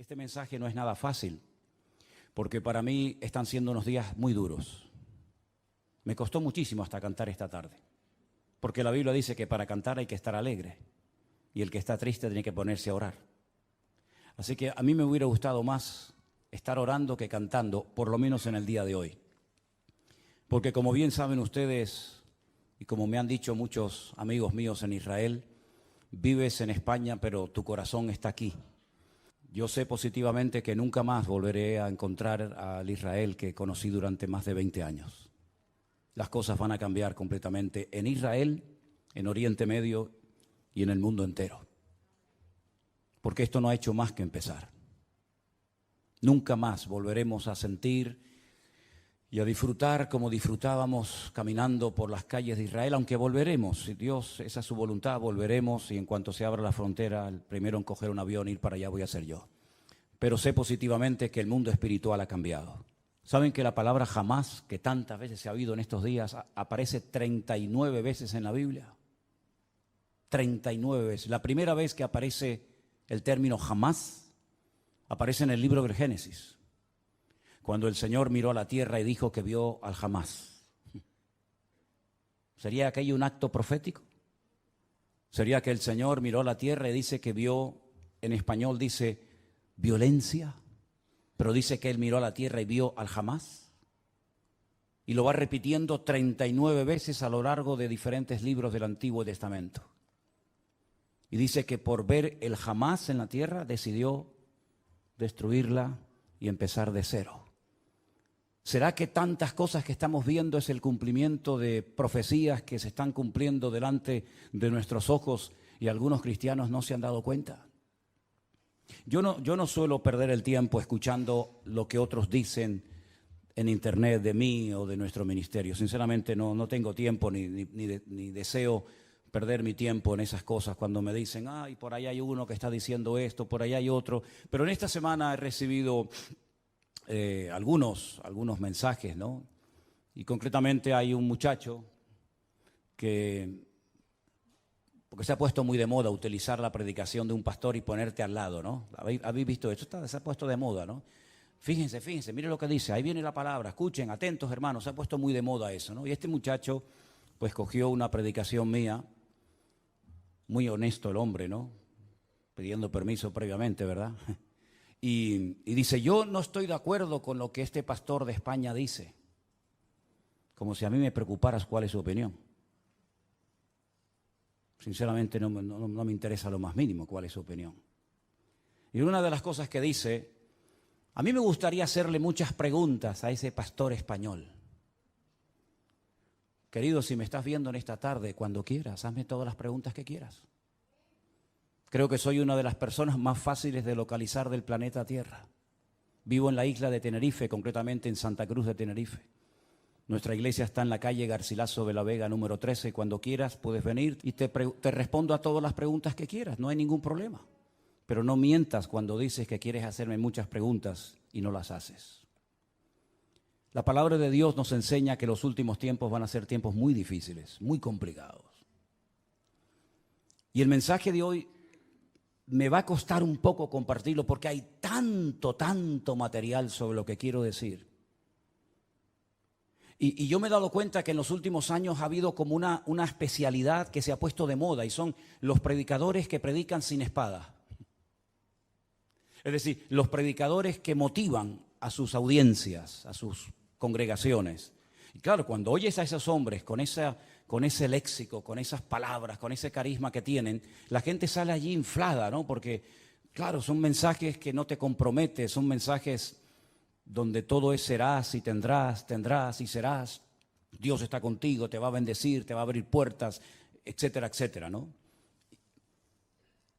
Este mensaje no es nada fácil, porque para mí están siendo unos días muy duros. Me costó muchísimo hasta cantar esta tarde, porque la Biblia dice que para cantar hay que estar alegre, y el que está triste tiene que ponerse a orar. Así que a mí me hubiera gustado más estar orando que cantando, por lo menos en el día de hoy. Porque como bien saben ustedes, y como me han dicho muchos amigos míos en Israel, vives en España, pero tu corazón está aquí. Yo sé positivamente que nunca más volveré a encontrar al Israel que conocí durante más de 20 años. Las cosas van a cambiar completamente en Israel, en Oriente Medio y en el mundo entero. Porque esto no ha hecho más que empezar. Nunca más volveremos a sentir y a disfrutar como disfrutábamos caminando por las calles de Israel, aunque volveremos, si Dios, esa es su voluntad, volveremos, y en cuanto se abra la frontera, el primero en coger un avión e ir para allá voy a ser yo. Pero sé positivamente que el mundo espiritual ha cambiado. ¿Saben que la palabra jamás, que tantas veces se ha oído en estos días, aparece 39 veces en la Biblia? 39 veces. La primera vez que aparece el término jamás, aparece en el libro del Génesis, cuando el Señor miró a la tierra y dijo que vio al jamás. ¿Sería aquello un acto profético? ¿Sería que el Señor miró a la tierra y dice que vio, en español dice violencia, pero dice que Él miró a la tierra y vio al jamás? Y lo va repitiendo 39 veces a lo largo de diferentes libros del Antiguo Testamento. Y dice que por ver el jamás en la tierra decidió destruirla y empezar de cero. ¿Será que tantas cosas que estamos viendo es el cumplimiento de profecías que se están cumpliendo delante de nuestros ojos y algunos cristianos no se han dado cuenta? Yo no suelo perder el tiempo escuchando lo que otros dicen en internet de mí o de nuestro ministerio. Sinceramente no tengo tiempo ni deseo perder mi tiempo en esas cosas cuando me dicen, ay, por ahí hay uno que está diciendo esto, por ahí hay otro. Pero en esta semana he recibido algunos mensajes, ¿no? Y concretamente hay un muchacho que, porque se ha puesto muy de moda utilizar la predicación de un pastor y ponerte al lado, ¿no? ¿Habéis visto esto? Se ha puesto de moda, ¿no? Fíjense, miren lo que dice, ahí viene la palabra, escuchen, atentos hermanos, se ha puesto muy de moda eso, ¿no? Y este muchacho pues cogió una predicación mía, muy honesto el hombre, ¿no? Pidiendo permiso previamente, ¿verdad? Y dice, yo no estoy de acuerdo con lo que este pastor de España dice. Como si a mí me preocuparas cuál es su opinión. Sinceramente no me interesa lo más mínimo cuál es su opinión. Y una de las cosas que dice, a mí me gustaría hacerle muchas preguntas a ese pastor español. Querido, si me estás viendo en esta tarde, cuando quieras, hazme todas las preguntas que quieras. Creo que soy una de las personas más fáciles de localizar del planeta Tierra. Vivo en la isla de Tenerife, concretamente en Santa Cruz de Tenerife. Nuestra iglesia está en la calle Garcilaso de la Vega, número 13. Cuando quieras puedes venir y te respondo a todas las preguntas que quieras, no hay ningún problema. Pero no mientas cuando dices que quieres hacerme muchas preguntas y no las haces. La palabra de Dios nos enseña que los últimos tiempos van a ser tiempos muy difíciles, muy complicados. Y el mensaje de hoy me va a costar un poco compartirlo porque hay tanto material sobre lo que quiero decir. Y yo me he dado cuenta que en los últimos años ha habido como una especialidad que se ha puesto de moda y son los predicadores que predican sin espada. Es decir, los predicadores que motivan a sus audiencias, a sus congregaciones. Y claro, cuando oyes a esos hombres con ese léxico, con esas palabras, con ese carisma que tienen, la gente sale allí inflada, ¿no? Porque, claro, son mensajes que no te comprometen, son mensajes donde todo es serás y tendrás y serás. Dios está contigo, te va a bendecir, te va a abrir puertas, etcétera, etcétera, ¿no?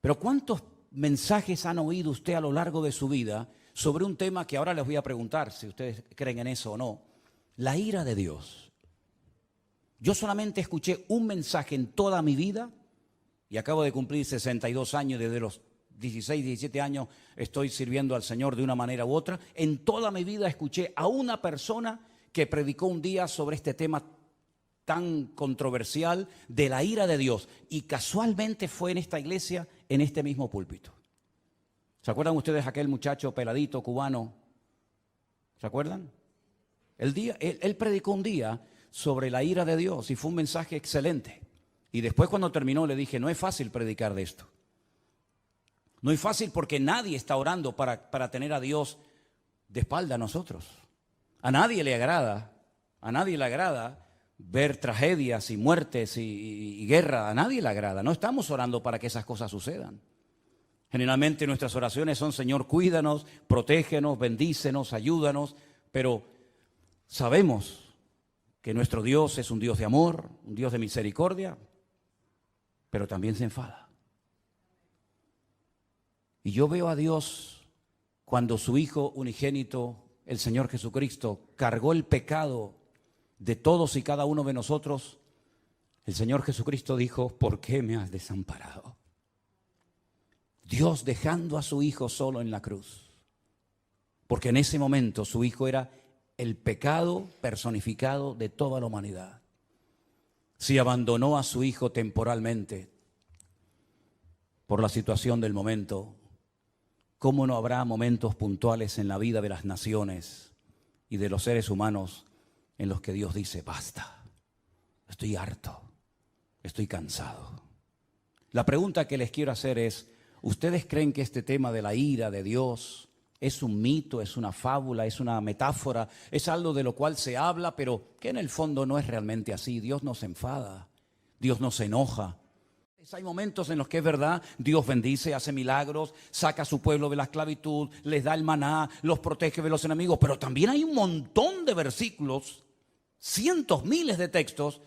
Pero ¿cuántos mensajes han oído usted a lo largo de su vida sobre un tema que ahora les voy a preguntar si ustedes creen en eso o no? La ira de Dios. Yo solamente escuché un mensaje en toda mi vida y acabo de cumplir 62 años, desde los 16, 17 años estoy sirviendo al Señor de una manera u otra. En toda mi vida escuché a una persona que predicó un día sobre este tema tan controversial de la ira de Dios y casualmente fue en esta iglesia, en este mismo púlpito. ¿Se acuerdan ustedes aquel muchacho peladito cubano? ¿Se acuerdan? Él predicó un día sobre la ira de Dios y fue un mensaje excelente. Y después cuando terminó le dije, no es fácil predicar de esto. No es fácil porque nadie está orando para tener a Dios de espalda a nosotros. A nadie le agrada ver tragedias y muertes y guerra. A nadie le agrada. No estamos orando para que esas cosas sucedan. Generalmente nuestras oraciones son, Señor, cuídanos, protégenos, bendícenos, ayúdanos. Pero sabemos que nuestro Dios es un Dios de amor, un Dios de misericordia, pero también se enfada. Y yo veo a Dios cuando su Hijo unigénito, el Señor Jesucristo, cargó el pecado de todos y cada uno de nosotros. El Señor Jesucristo dijo, ¿por qué me has desamparado? Dios dejando a su Hijo solo en la cruz. Porque en ese momento su Hijo era el pecado personificado de toda la humanidad. Si abandonó a su Hijo temporalmente por la situación del momento, ¿cómo no habrá momentos puntuales en la vida de las naciones y de los seres humanos en los que Dios dice, basta, estoy harto, estoy cansado? La pregunta que les quiero hacer es, ¿ustedes creen que este tema de la ira de Dios es un mito, es una fábula, es una metáfora, es algo de lo cual se habla, pero que en el fondo no es realmente así? Dios no se enfada, Dios no se enoja. Hay momentos en los que es verdad, Dios bendice, hace milagros, saca a su pueblo de la esclavitud, les da el maná, los protege de los enemigos, pero también hay un montón de versículos, cientos, miles de textos,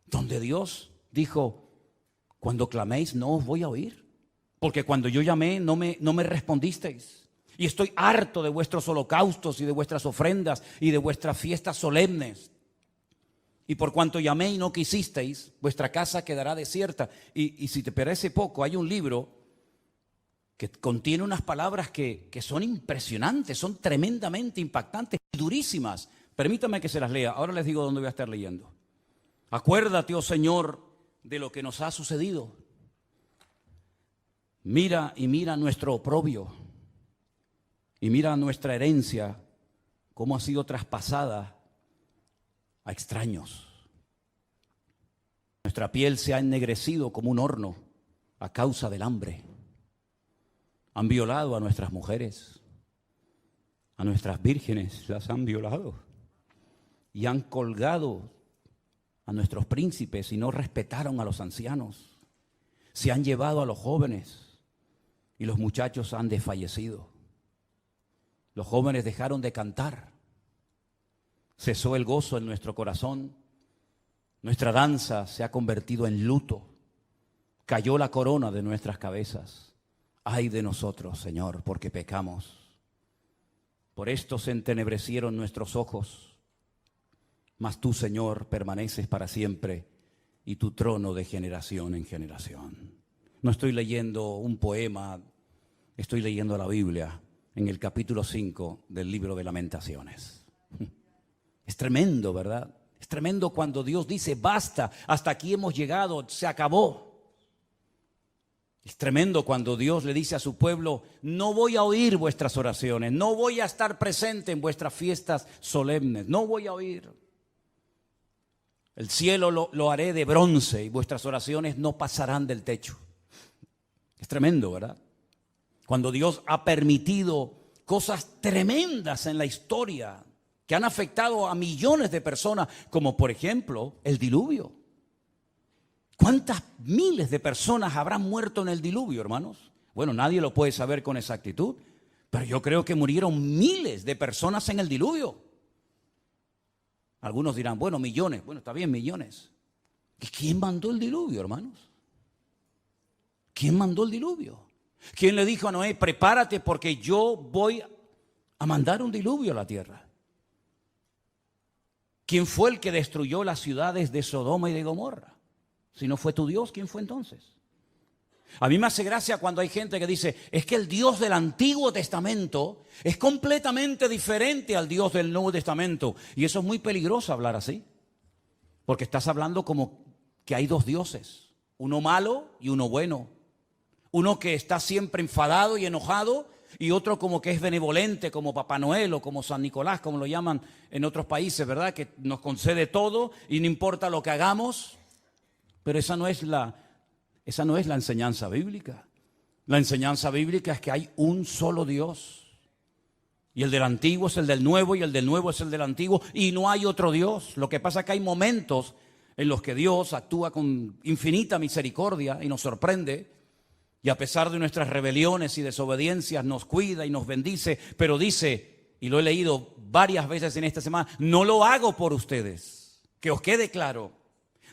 donde Dios dijo, cuando claméis no os voy a oír. Porque cuando yo llamé no me respondisteis. Y estoy harto de vuestros holocaustos y de vuestras ofrendas y de vuestras fiestas solemnes. Y por cuanto llamé y no quisisteis, vuestra casa quedará desierta. Y si te parece poco, hay un libro que contiene unas palabras que son impresionantes, son tremendamente impactantes y durísimas. Permítame que se las lea. Ahora les digo dónde voy a estar leyendo. Acuérdate, oh Señor, de lo que nos ha sucedido. Mira nuestro oprobio y mira nuestra herencia, cómo ha sido traspasada a extraños. Nuestra piel se ha ennegrecido como un horno a causa del hambre. Han violado a nuestras mujeres, a nuestras vírgenes las han violado y han colgado a nuestros príncipes y no respetaron a los ancianos. Se han llevado a los jóvenes y los muchachos han desfallecido. Los jóvenes dejaron de cantar. Cesó el gozo en nuestro corazón. Nuestra danza se ha convertido en luto. Cayó la corona de nuestras cabezas. Ay de nosotros, Señor, porque pecamos. Por esto se entenebrecieron nuestros ojos. Mas tú, Señor, permaneces para siempre y tu trono de generación en generación. No estoy leyendo un poema, estoy leyendo la Biblia en el capítulo 5 del libro de Lamentaciones. Es tremendo, ¿verdad? Es tremendo cuando Dios dice, basta, hasta aquí hemos llegado, se acabó. Es tremendo cuando Dios le dice a su pueblo, no voy a oír vuestras oraciones, no voy a estar presente en vuestras fiestas solemnes, no voy a oír. El cielo lo haré de bronce y vuestras oraciones no pasarán del techo. Es tremendo, ¿verdad? Cuando Dios ha permitido cosas tremendas en la historia que han afectado a millones de personas, como por ejemplo el diluvio. ¿Cuántas miles de personas habrán muerto en el diluvio, hermanos? Bueno, nadie lo puede saber con exactitud, pero yo creo que murieron miles de personas en el diluvio. Algunos dirán, bueno, millones. Bueno, está bien, millones. ¿Y quién mandó el diluvio, hermanos? ¿Quién mandó el diluvio? ¿Quién le dijo a Noé, prepárate porque yo voy a mandar un diluvio a la tierra? ¿Quién fue el que destruyó las ciudades de Sodoma y de Gomorra? Si no fue tu Dios, ¿quién fue entonces? A mí me hace gracia cuando hay gente que dice, es que el Dios del Antiguo Testamento es completamente diferente al Dios del Nuevo Testamento. Y eso es muy peligroso hablar así. Porque estás hablando como que hay dos dioses, uno malo y uno bueno. Uno que está siempre enfadado y enojado, y otro como que es benevolente, como Papá Noel o como San Nicolás, como lo llaman en otros países, ¿verdad? Que nos concede todo y no importa lo que hagamos. Pero esa no es la enseñanza bíblica. La enseñanza bíblica es que hay un solo Dios. Y el del antiguo es el del nuevo, y el del nuevo es el del antiguo, y no hay otro Dios. Lo que pasa es que hay momentos en los que Dios actúa con infinita misericordia y nos sorprende, y a pesar de nuestras rebeliones y desobediencias nos cuida y nos bendice, pero dice, y lo he leído varias veces en esta semana, no lo hago por ustedes, que os quede claro,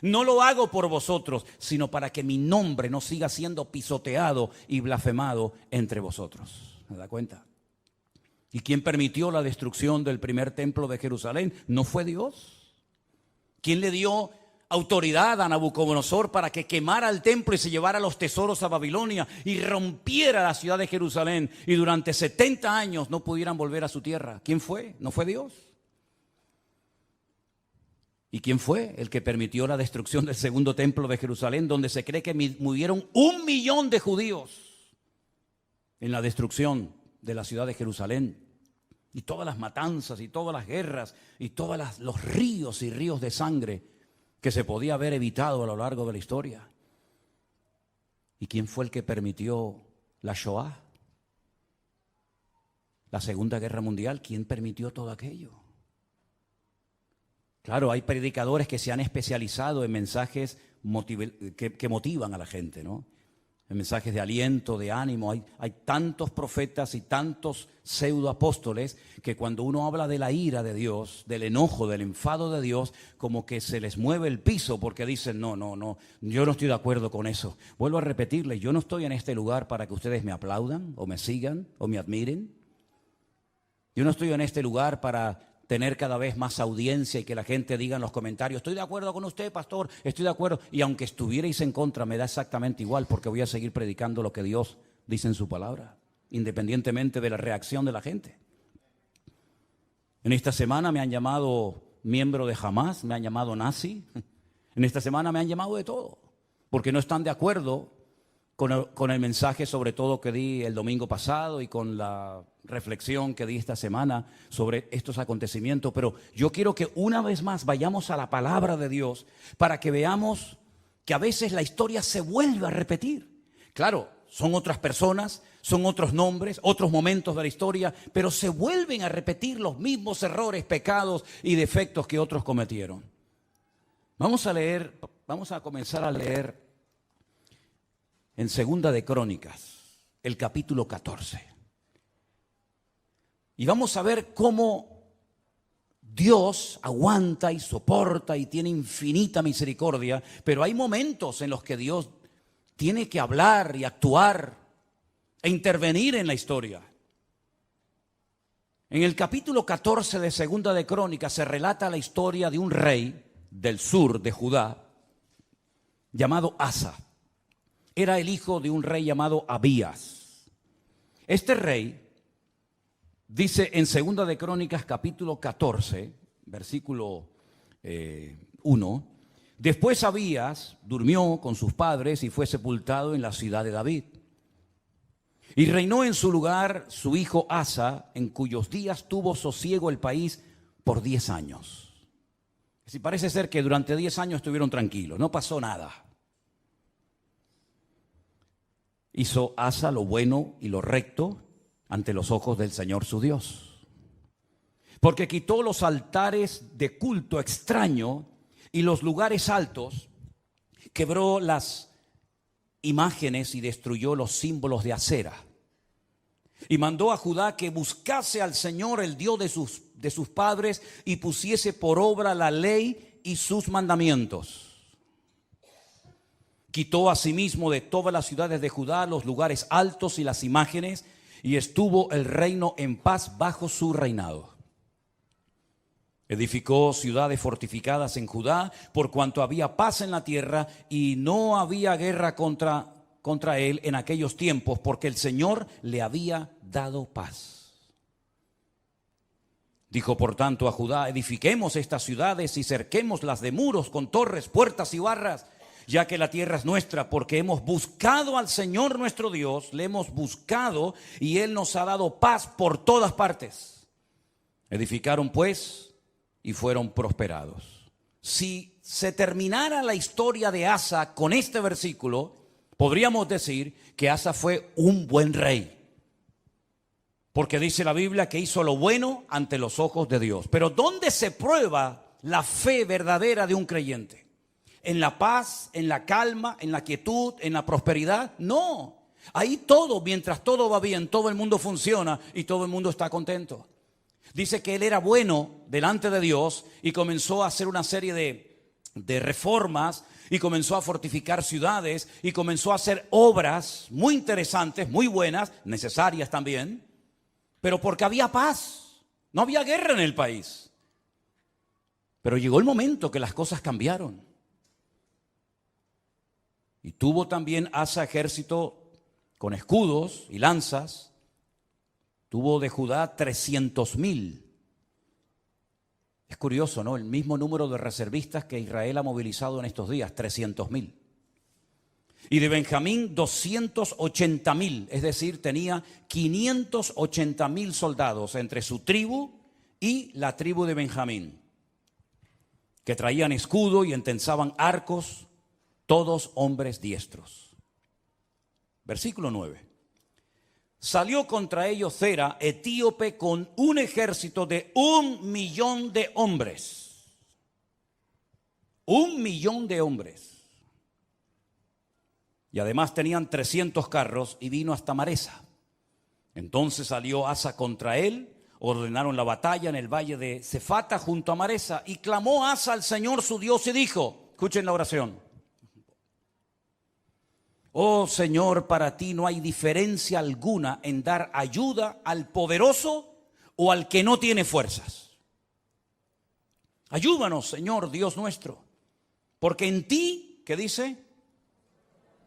no lo hago por vosotros, sino para que mi nombre no siga siendo pisoteado y blasfemado entre vosotros. ¿Me da cuenta? ¿Y quién permitió la destrucción del primer templo de Jerusalén? ¿No fue Dios? ¿Quién le dio autoridad a Nabucodonosor para que quemara el templo y se llevara los tesoros a Babilonia y rompiera la ciudad de Jerusalén y durante 70 años no pudieran volver a su tierra? ¿Quién fue? ¿No fue Dios? ¿Y quién fue el que permitió la destrucción del segundo templo de Jerusalén, donde se cree que murieron 1 millón de judíos en la destrucción de la ciudad de Jerusalén? Y todas las matanzas y todas las guerras y todos los ríos y ríos de sangre que se podía haber evitado a lo largo de la historia. ¿Y quién fue el que permitió la Shoah? La Segunda Guerra Mundial. ¿Quién permitió todo aquello? Claro, hay predicadores que se han especializado en mensajes que motivan a la gente, ¿no? En mensajes de aliento, de ánimo. Hay tantos profetas y tantos pseudoapóstoles que cuando uno habla de la ira de Dios, del enojo, del enfado de Dios, como que se les mueve el piso porque dicen, no, yo no estoy de acuerdo con eso. Vuelvo a repetirles, yo no estoy en este lugar para que ustedes me aplaudan o me sigan o me admiren. Yo no estoy en este lugar para tener cada vez más audiencia y que la gente diga en los comentarios, estoy de acuerdo con usted, pastor, estoy de acuerdo. Y aunque estuvierais en contra, me da exactamente igual, porque voy a seguir predicando lo que Dios dice en su palabra, independientemente de la reacción de la gente. En esta semana me han llamado miembro de Hamas, me han llamado nazi. En esta semana me han llamado de todo, porque no están de acuerdo con el mensaje sobre todo que di el domingo pasado y con la reflexión que di esta semana sobre estos acontecimientos. Pero yo quiero que una vez más vayamos a la palabra de Dios para que veamos que a veces la historia se vuelve a repetir. Claro, son otras personas, son otros nombres, otros momentos de la historia, pero se vuelven a repetir los mismos errores, pecados y defectos que otros cometieron. Vamos a comenzar a leer en Segunda de Crónicas, el capítulo 14. Y vamos a ver cómo Dios aguanta y soporta y tiene infinita misericordia, pero hay momentos en los que Dios tiene que hablar y actuar e intervenir en la historia. En el capítulo 14 de Segunda de Crónicas se relata la historia de un rey del sur de Judá llamado Asa. Era el hijo de un rey llamado Abías. Este rey, dice en Segunda de Crónicas capítulo 14, versículo 1, después Abías durmió con sus padres y fue sepultado en la ciudad de David. Y reinó en su lugar su hijo Asa, en cuyos días tuvo sosiego el país por 10 años. Si parece ser que durante 10 años estuvieron tranquilos, no pasó nada. Hizo Asa lo bueno y lo recto ante los ojos del Señor su Dios, porque quitó los altares de culto extraño y los lugares altos, quebró las imágenes y destruyó los símbolos de Acera, y mandó a Judá que buscase al Señor, el Dios de sus padres, y pusiese por obra la ley y sus mandamientos. Quitó asimismo de todas las ciudades de Judá los lugares altos y las imágenes, y estuvo el reino en paz bajo su reinado. Edificó ciudades fortificadas en Judá, por cuanto había paz en la tierra y no había guerra contra él en aquellos tiempos, porque el Señor le había dado paz. Dijo por tanto a Judá, edifiquemos estas ciudades y cerquémoslas de muros con torres, puertas y barras, ya que la tierra es nuestra, porque hemos buscado al Señor nuestro Dios, le hemos buscado y Él nos ha dado paz por todas partes. Edificaron pues y fueron prosperados. Si se terminara la historia de Asa con este versículo, podríamos decir que Asa fue un buen rey. Porque dice la Biblia que hizo lo bueno ante los ojos de Dios. Pero ¿dónde se prueba la fe verdadera de un creyente? ¿En la paz, en la calma, en la quietud, en la prosperidad? No. Ahí todo, mientras todo va bien, todo el mundo funciona y todo el mundo está contento. Dice que él era bueno delante de Dios y comenzó a hacer una serie de reformas y comenzó a fortificar ciudades y comenzó a hacer obras muy interesantes, muy buenas, necesarias también, pero porque había paz, no había guerra en el país. Pero llegó el momento que las cosas cambiaron. Y tuvo también Asa ejército con escudos y lanzas. Tuvo de Judá 300,000. Es curioso, ¿no? El mismo número de reservistas que Israel ha movilizado en estos días, 300,000. Y de Benjamín 280,000, es decir, tenía 580,000 soldados entre su tribu y la tribu de Benjamín, que traían escudo y entensaban arcos, todos hombres diestros. Versículo 9. Salió contra ellos Zera, etíope, con un ejército de 1,000,000 de hombres. 1,000,000 de hombres. Y además tenían 300 carros y vino hasta Maresa. Entonces salió Asa contra él, ordenaron la batalla en el valle de Cefata junto a Maresa, y clamó Asa al Señor su Dios y dijo, escuchen la oración: oh Señor, para ti no hay diferencia alguna en dar ayuda al poderoso o al que no tiene fuerzas. Ayúdanos, Señor Dios nuestro, porque en ti, ¿qué dice?,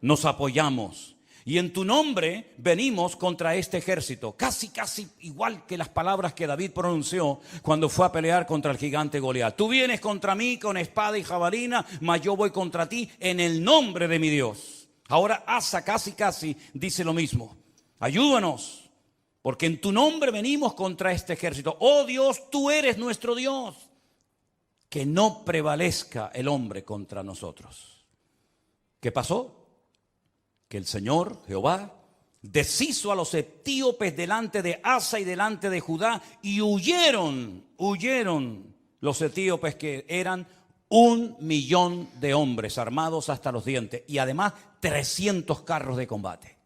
nos apoyamos, y en tu nombre venimos contra este ejército. Casi igual que las palabras que David pronunció cuando fue a pelear contra el gigante Goliat. Tú vienes contra mí con espada y jabalina, mas yo voy contra ti en el nombre de mi Dios. Ahora Asa casi dice lo mismo. Ayúdanos, porque en tu nombre venimos contra este ejército. Oh Dios, tú eres nuestro Dios. Que no prevalezca el hombre contra nosotros. ¿Qué pasó? Que el Señor, Jehová, deshizo a los etíopes delante de Asa y delante de Judá, y huyeron los etíopes, que eran 1,000,000 de hombres armados hasta los dientes, y además 300 carros de combate.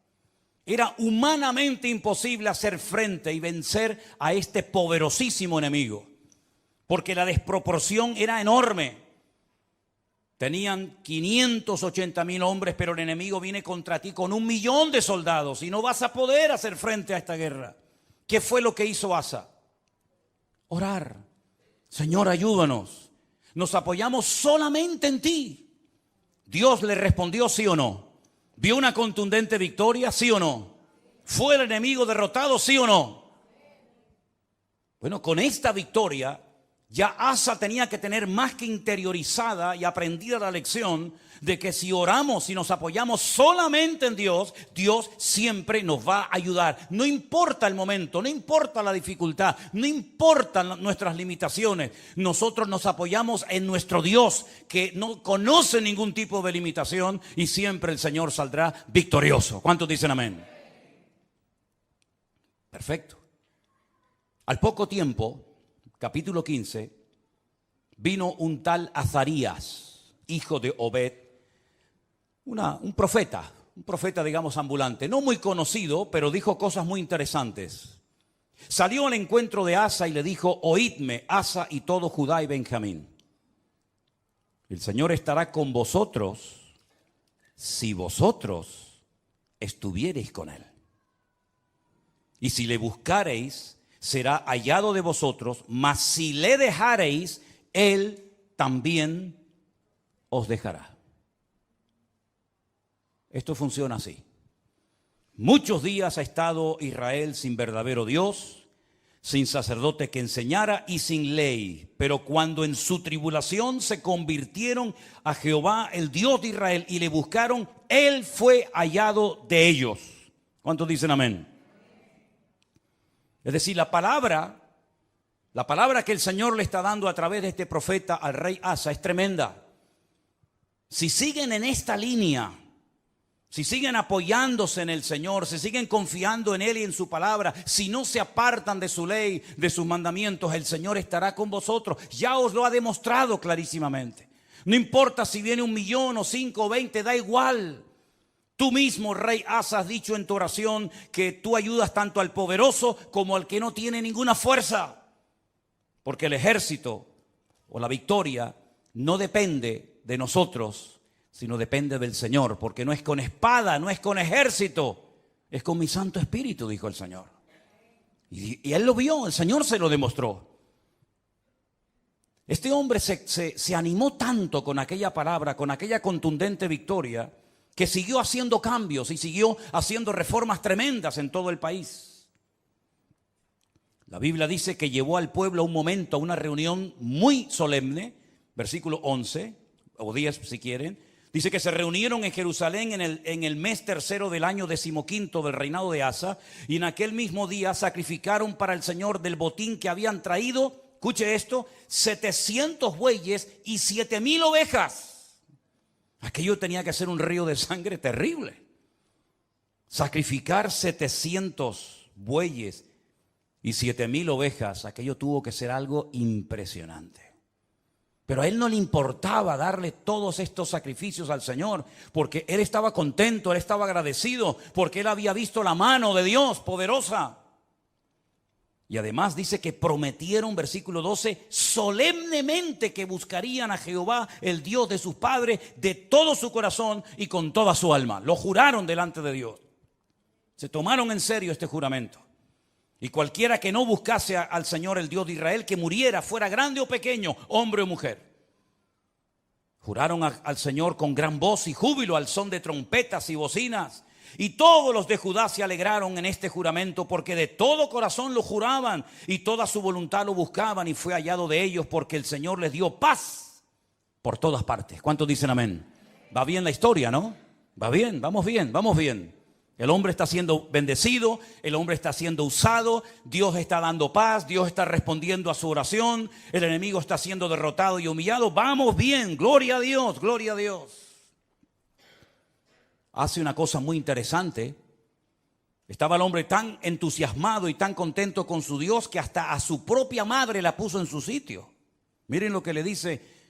Era humanamente imposible hacer frente y vencer a este poderosísimo enemigo, porque la desproporción era enorme. Tenían 580,000 hombres, pero el enemigo viene contra ti con 1,000,000 de soldados y no vas a poder hacer frente a esta guerra. ¿Qué fue lo que hizo Asa? Orar. Señor, ayúdanos. Nos apoyamos solamente en ti. Dios le respondió sí o no. ¿Vio una contundente victoria? Sí o no. ¿Fue el enemigo derrotado? Sí o no. Bueno, con esta victoria ya Asa tenía que tener más que interiorizada y aprendida la lección de que si oramos y nos apoyamos solamente en Dios, Dios siempre nos va a ayudar. No importa el momento, no importa la dificultad, no importan nuestras limitaciones. Nosotros nos apoyamos en nuestro Dios, que no conoce ningún tipo de limitación, y siempre el Señor saldrá victorioso. ¿Cuántos dicen amén? Perfecto. Al poco tiempo, capítulo 15, vino un tal Azarías, hijo de Obed, un profeta digamos ambulante, no muy conocido, pero dijo cosas muy interesantes. Salió al encuentro de Asa y le dijo: oídme, Asa y todo Judá y Benjamín. El Señor estará con vosotros si vosotros estuviereis con él. Y si le buscareis, será hallado de vosotros, mas si le dejareis, él también os dejará. Esto funciona así. Muchos días ha estado Israel sin verdadero Dios, sin sacerdote que enseñara y sin ley. Pero cuando en su tribulación se convirtieron a Jehová, el Dios de Israel, y le buscaron, Él fue hallado de ellos. ¿Cuántos dicen amén? Es decir, la palabra que el Señor le está dando a través de este profeta al rey Asa es tremenda. Si siguen en esta línea, si siguen apoyándose en el Señor, si siguen confiando en Él y en su palabra, si no se apartan de su ley, de sus mandamientos, el Señor estará con vosotros. Ya os lo ha demostrado clarísimamente. No importa si viene 1,000,000 o 5 o 20, da igual. Tú mismo, rey Asa, has dicho en tu oración que tú ayudas tanto al poderoso como al que no tiene ninguna fuerza. Porque el ejército o la victoria no depende de nosotros, sino depende del Señor, porque no es con espada, no es con ejército, es con mi Santo Espíritu, dijo el Señor. Y él lo vio, el Señor se lo demostró. Este hombre se animó tanto con aquella palabra, con aquella contundente victoria, que siguió haciendo cambios y siguió haciendo reformas tremendas en todo el país. La Biblia dice que llevó al pueblo a un momento, a una reunión muy solemne, versículo 11, o 10 si quieren. Dice que se reunieron en Jerusalén en el mes tercero del año 15º del reinado de Asa, y en aquel mismo día sacrificaron para el Señor del botín que habían traído, escuche esto, 700 bueyes y 7,000 ovejas. Aquello tenía que ser un río de sangre terrible. Sacrificar 700 bueyes y 7,000 ovejas, aquello tuvo que ser algo impresionante. Pero a él no le importaba darle todos estos sacrificios al Señor, porque él estaba contento, él estaba agradecido, porque él había visto la mano de Dios poderosa. Y además dice que prometieron, versículo 12, solemnemente que buscarían a Jehová, el Dios de sus padres, de todo su corazón y con toda su alma. Lo juraron delante de Dios. Se tomaron en serio este juramento. Y cualquiera que no buscase al Señor, el Dios de Israel, que muriera, fuera grande o pequeño, hombre o mujer. Juraron al Señor con gran voz y júbilo, al son de trompetas y bocinas. Y todos los de Judá se alegraron en este juramento, porque de todo corazón lo juraban y toda su voluntad lo buscaban, y fue hallado de ellos, porque el Señor les dio paz por todas partes. ¿Cuántos dicen amén? Va bien la historia, ¿no? Va bien, vamos bien, vamos bien. El hombre está siendo bendecido, el hombre está siendo usado, Dios está dando paz, Dios está respondiendo a su oración, el enemigo está siendo derrotado y humillado. Vamos bien, gloria a Dios, gloria a Dios. Hace una cosa muy interesante. Estaba el hombre tan entusiasmado y tan contento con su Dios que hasta a su propia madre la puso en su sitio. Miren lo que le dice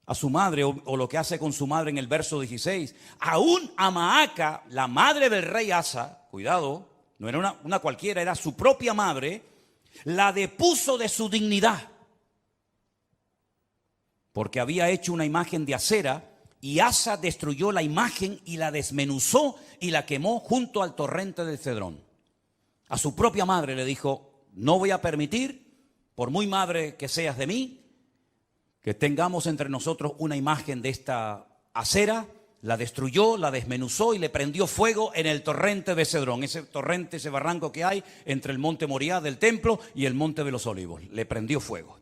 a su madre, o lo que hace con su madre en el verso 16. Aún a Maaca, la madre del rey Asa, cuidado, no era una cualquiera, era su propia madre, la depuso de su dignidad, porque había hecho una imagen de acera, y Asa destruyó la imagen y la desmenuzó y la quemó junto al torrente del Cedrón. A su propia madre le dijo: no voy a permitir, por muy madre que seas de mí, que tengamos entre nosotros una imagen de esta acera. La destruyó, la desmenuzó y le prendió fuego en el torrente de Cedrón, ese torrente, ese barranco que hay entre el monte Moriah del templo y el monte de los Olivos. Le prendió fuego.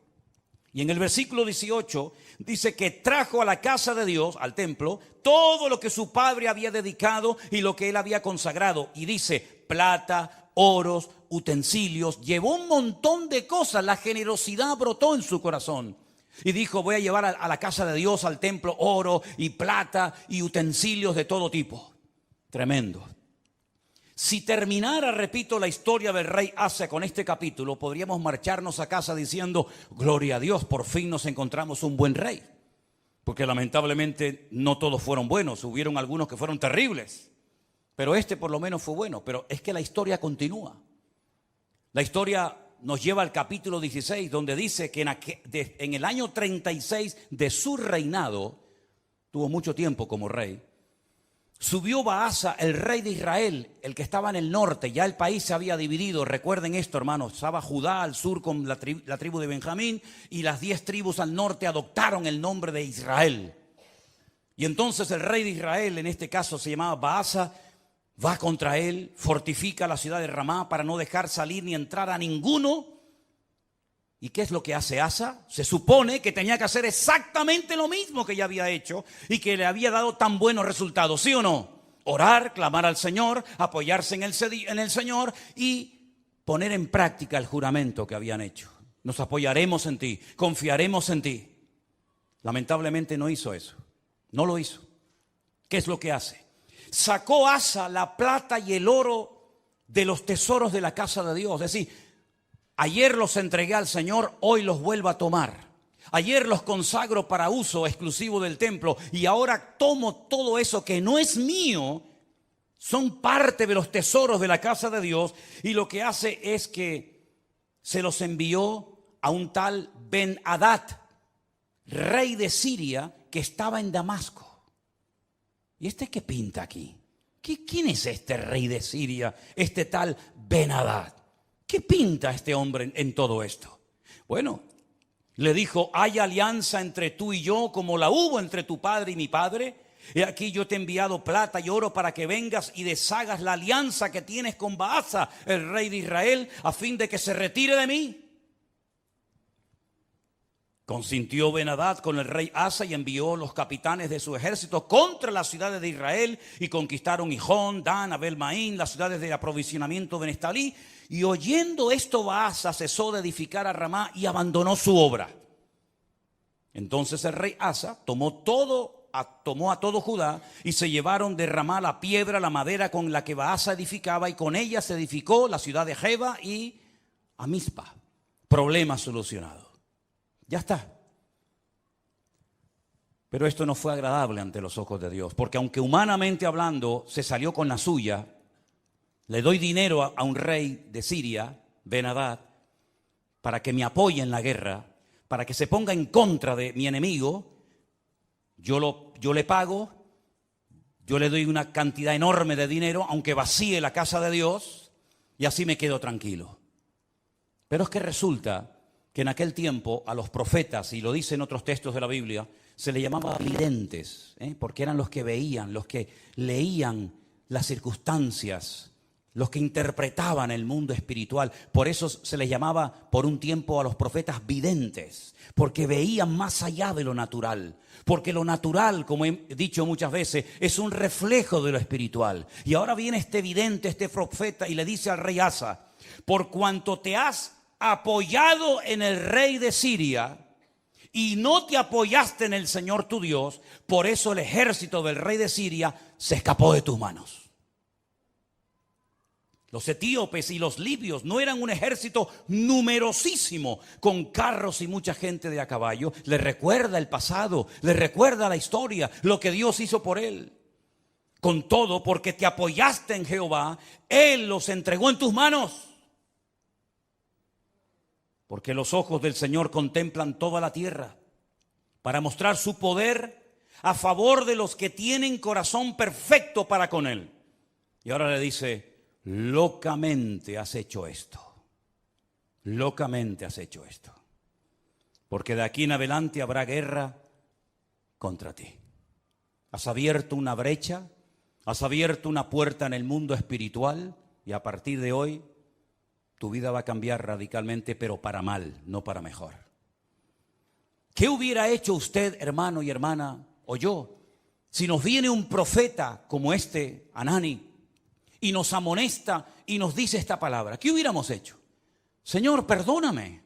Y en el versículo 18 dice que trajo a la casa de Dios, al templo, todo lo que su padre había dedicado y lo que él había consagrado. Y dice: plata, oros, utensilios, llevó un montón de cosas. La generosidad brotó en su corazón. Y dijo: voy a llevar a la casa de Dios, al templo, oro y plata y utensilios de todo tipo. Tremendo. Si terminara, repito, la historia del rey Asa con este capítulo, podríamos marcharnos a casa diciendo: gloria a Dios, por fin nos encontramos un buen rey. Porque lamentablemente no todos fueron buenos, hubieron algunos que fueron terribles. Pero este por lo menos fue bueno. Pero es que la historia continúa. La historia nos lleva al capítulo 16, donde dice que en el año 36 de su reinado, tuvo mucho tiempo como rey, subió Baasa, el rey de Israel, el que estaba en el norte. Ya el país se había dividido. Recuerden esto, hermanos. Estaba Judá al sur con la tribu de Benjamín, y las 10 tribus al norte adoptaron el nombre de Israel. Y entonces el rey de Israel, en este caso se llamaba Baasa, va contra él, fortifica la ciudad de Ramá para no dejar salir ni entrar a ninguno ¿Y qué es lo que hace Asa? Se supone que tenía que hacer exactamente lo mismo que ya había hecho y que le había dado tan buenos resultados, ¿sí o no? Orar, clamar al Señor, apoyarse en el Señor y poner en práctica el juramento que habían hecho. Nos apoyaremos en ti, confiaremos en ti. Lamentablemente no hizo eso, no lo hizo. ¿Qué es lo que hace? Sacó Asa la plata y el oro de los tesoros de la casa de Dios. Es decir, ayer los entregué al Señor, hoy los vuelvo a tomar. Ayer los consagro para uso exclusivo del templo y ahora tomo todo eso que no es mío, son parte de los tesoros de la casa de Dios, y lo que hace es que se los envió a un tal Ben-Hadad, rey de Siria, que estaba en Damasco. ¿Y este qué pinta aquí? ¿Quién es este rey de Siria, este tal Ben-Hadad? ¿Qué pinta este hombre en todo esto? Bueno, le dijo: hay alianza entre tú y yo como la hubo entre tu padre y mi padre. Y aquí yo te he enviado plata y oro para que vengas y deshagas la alianza que tienes con Baasa, el rey de Israel, a fin de que se retire de mí. Consintió Ben-Hadad con el rey Asa y envió los capitanes de su ejército contra las ciudades de Israel y conquistaron Gijón, Dan, Abel-Maín, las ciudades de aprovisionamiento de Neftalí. Y oyendo esto, Baasa cesó de edificar a Ramá y abandonó su obra. Entonces el rey Asa tomó a todo Judá y se llevaron de Ramá la piedra, la madera con la que Baasa edificaba, y con ella se edificó la ciudad de Jeba y a Mizpa. Problema solucionado. Ya está. Pero esto no fue agradable ante los ojos de Dios, porque aunque humanamente hablando se salió con la suya, le doy dinero a un rey de Siria, Ben-Hadad, para que me apoye en la guerra, para que se ponga en contra de mi enemigo. Yo le pago, yo le doy una cantidad enorme de dinero, aunque vacíe la casa de Dios, y así me quedo tranquilo. Pero es que resulta que en aquel tiempo a los profetas, y lo dicen otros textos de la Biblia, se les llamaba videntes, porque eran los que veían, los que leían las circunstancias, los que interpretaban el mundo espiritual. Por eso se les llamaba por un tiempo a los profetas videntes, porque veían más allá de lo natural. Porque lo natural, como he dicho muchas veces, es un reflejo de lo espiritual. Y ahora viene este vidente, este profeta, y le dice al rey Asa: por cuanto te has apoyado en el rey de Siria y no te apoyaste en el Señor tu Dios, por eso el ejército del rey de Siria se escapó de tus manos. Los etíopes y los libios no eran un ejército numerosísimo con carros y mucha gente de a caballo. Le recuerda el pasado, le recuerda la historia, lo que Dios hizo por él. Con todo, porque te apoyaste en Jehová, Él los entregó en tus manos. Porque los ojos del Señor contemplan toda la tierra para mostrar su poder a favor de los que tienen corazón perfecto para con Él. Y ahora le dice: locamente has hecho esto. Locamente has hecho esto. Porque de aquí en adelante habrá guerra contra ti. Has abierto una brecha, has abierto una puerta en el mundo espiritual, y a partir de hoy tu vida va a cambiar radicalmente, pero para mal, no para mejor. ¿Qué hubiera hecho usted, hermano y hermana, o yo, si nos viene un profeta como este, Hanani, y nos amonesta y nos dice esta palabra? ¿Qué hubiéramos hecho? Señor, perdóname,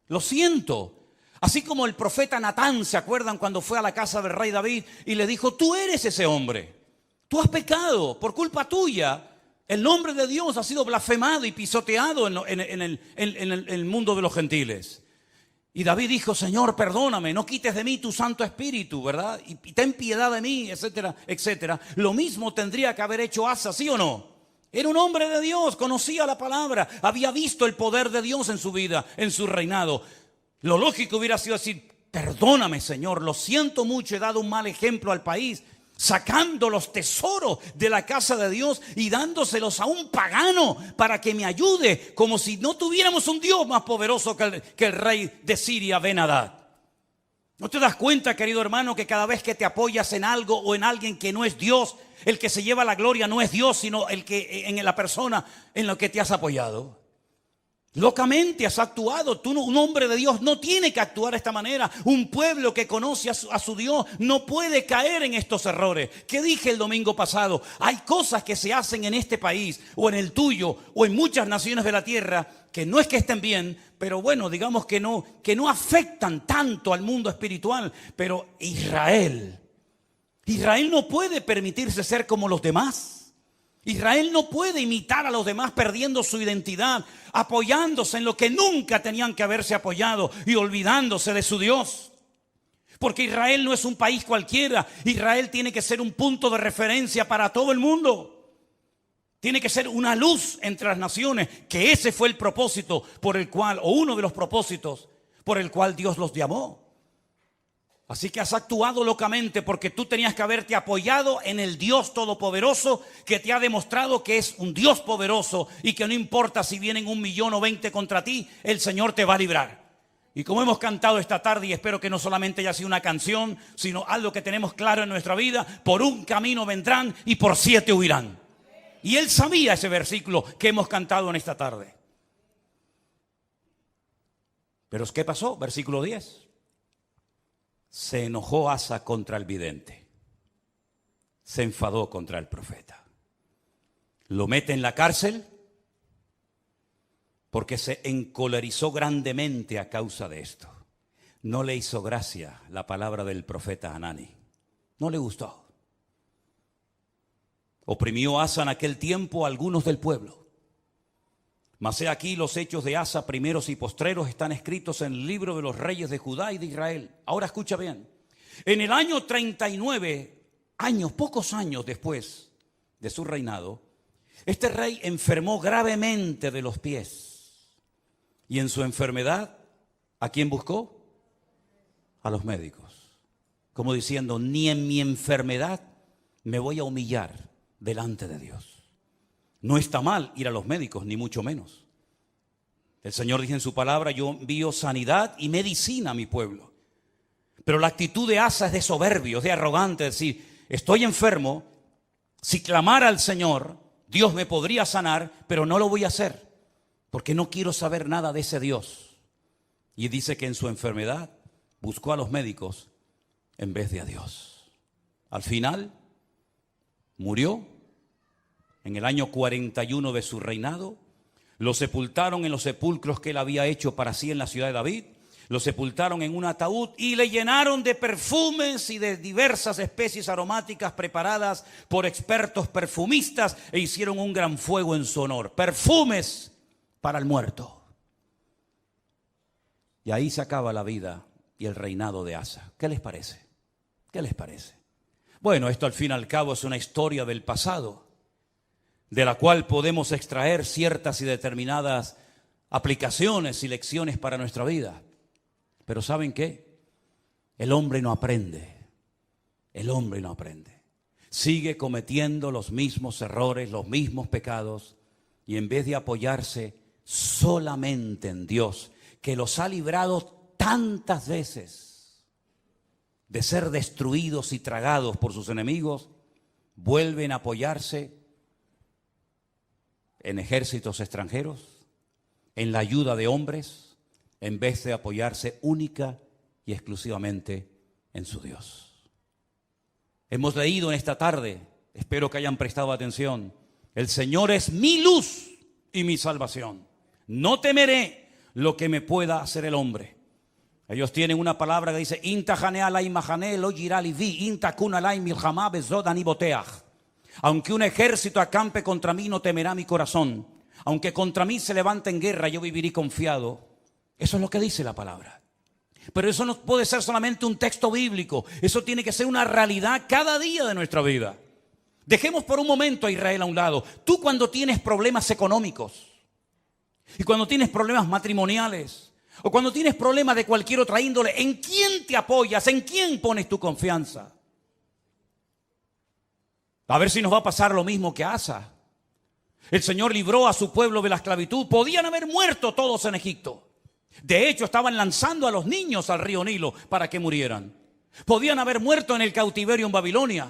lo siento. Así como el profeta Natán, ¿se acuerdan cuando fue a la casa del rey David y le dijo: tú eres ese hombre, tú has pecado por culpa tuya? El nombre de Dios ha sido blasfemado y pisoteado en el mundo de los gentiles. Y David dijo: Señor, perdóname, no quites de mí tu Santo Espíritu, ¿verdad? Y ten piedad de mí, etcétera, etcétera. Lo mismo tendría que haber hecho Asa, ¿sí o no? Era un hombre de Dios, conocía la palabra, había visto el poder de Dios en su vida, en su reinado. Lo lógico hubiera sido decir: perdóname, Señor, lo siento mucho, he dado un mal ejemplo al país, sacando los tesoros de la casa de Dios y dándoselos a un pagano para que me ayude, como si no tuviéramos un Dios más poderoso que el rey de Siria, Ben-Hadad. ¿No te das cuenta, querido hermano, que cada vez que te apoyas en algo o en alguien que no es Dios, el que se lleva la gloria no es Dios, sino el que en la persona en la que te has apoyado? Locamente has actuado. Tú, un hombre de Dios, no tiene que actuar de esta manera. Un pueblo que conoce a su Dios no puede caer en estos errores. ¿Qué dije el domingo pasado? Hay cosas que se hacen en este país, o en el tuyo, o en muchas naciones de la tierra, que no es que estén bien, pero bueno, digamos que no afectan tanto al mundo espiritual. Pero Israel no puede permitirse ser como los demás. Israel no puede imitar a los demás perdiendo su identidad, apoyándose en lo que nunca tenían que haberse apoyado y olvidándose de su Dios. Porque Israel no es un país cualquiera. Israel tiene que ser un punto de referencia para todo el mundo. Tiene que ser una luz entre las naciones, que ese fue el propósito por el cual, o uno de los propósitos por el cual Dios los llamó. Así que has actuado locamente porque tú tenías que haberte apoyado en el Dios Todopoderoso, que te ha demostrado que es un Dios poderoso y que no importa si vienen 1 millón o 20 contra ti, el Señor te va a librar. Y como hemos cantado esta tarde, y espero que no solamente haya sido una canción, sino algo que tenemos claro en nuestra vida: por un camino vendrán y por 7 huirán. Y él sabía ese versículo que hemos cantado en esta tarde. Pero ¿qué pasó? Versículo 10. Se enojó Asa contra el vidente. Se enfadó contra el profeta. Lo mete en la cárcel porque se encolerizó grandemente a causa de esto. No le hizo gracia la palabra del profeta Hanani. No le gustó. Oprimió Asa en aquel tiempo a algunos del pueblo. Mas he aquí, los hechos de Asa, primeros y postreros, están escritos en el libro de los reyes de Judá y de Israel. Ahora escucha bien. En el año 39, pocos años después de su reinado, este rey enfermó gravemente de los pies. Y en su enfermedad, ¿a quién buscó? A los médicos. Como diciendo, ni en mi enfermedad me voy a humillar delante de Dios. No está mal ir a los médicos, ni mucho menos. El Señor dice en su palabra: yo envío sanidad y medicina a mi pueblo. Pero la actitud de Asa es de soberbio, es de arrogante, es decir, estoy enfermo, si clamara al Señor, Dios me podría sanar, pero no lo voy a hacer, porque no quiero saber nada de ese Dios. Y dice que en su enfermedad buscó a los médicos en vez de a Dios. Al final, murió. En el año 41 de su reinado, lo sepultaron en los sepulcros que él había hecho para sí en la ciudad de David. Lo sepultaron en un ataúd y le llenaron de perfumes y de diversas especies aromáticas preparadas por expertos perfumistas, e hicieron un gran fuego en su honor. Perfumes para el muerto. Y ahí se acaba la vida y el reinado de Asa. ¿Qué les parece? ¿Qué les parece? Bueno, esto al fin y al cabo es una historia del pasado, de la cual podemos extraer ciertas y determinadas aplicaciones y lecciones para nuestra vida. Pero ¿saben qué? El hombre no aprende. El hombre no aprende. Sigue cometiendo los mismos errores, los mismos pecados, y en vez de apoyarse solamente en Dios, que los ha librado tantas veces de ser destruidos y tragados por sus enemigos, vuelven a apoyarse en ejércitos extranjeros, en la ayuda de hombres, en vez de apoyarse única y exclusivamente en su Dios. Hemos leído en esta tarde, espero que hayan prestado atención: el Señor es mi luz y mi salvación. No temeré lo que me pueda hacer el hombre. Ellos tienen una palabra que dice: aunque un ejército acampe contra mí, no temerá mi corazón. Aunque contra mí se levante en guerra, yo viviré confiado. Eso es lo que dice la palabra. Pero eso no puede ser solamente un texto bíblico. Eso tiene que ser una realidad cada día de nuestra vida. Dejemos por un momento a Israel a un lado. Tú, cuando tienes problemas económicos, y cuando tienes problemas matrimoniales, o cuando tienes problemas de cualquier otra índole, ¿en quién te apoyas? ¿En quién pones tu confianza? A ver si nos va a pasar lo mismo que a Asa. El Señor libró a su pueblo de la esclavitud. Podían haber muerto todos en Egipto. De hecho, estaban lanzando a los niños al río Nilo para que murieran. Podían haber muerto en el cautiverio en Babilonia.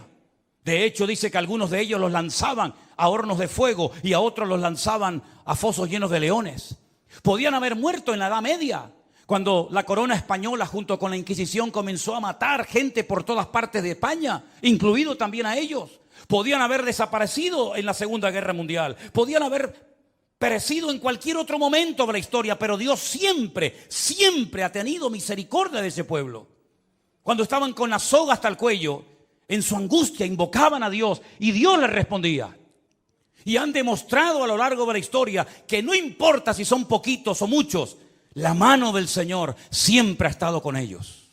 De hecho, dice que algunos de ellos los lanzaban a hornos de fuego y a otros los lanzaban a fosos llenos de leones. Podían haber muerto en la Edad Media, cuando la corona española junto con la Inquisición comenzó a matar gente por todas partes de España, incluido también a ellos. Podían haber desaparecido en la Segunda Guerra Mundial, podían haber perecido en cualquier otro momento de la historia, pero Dios siempre, siempre ha tenido misericordia de ese pueblo. Cuando estaban con la soga hasta el cuello, en su angustia invocaban a Dios y Dios les respondía. Y han demostrado a lo largo de la historia que no importa si son poquitos o muchos, la mano del Señor siempre ha estado con ellos.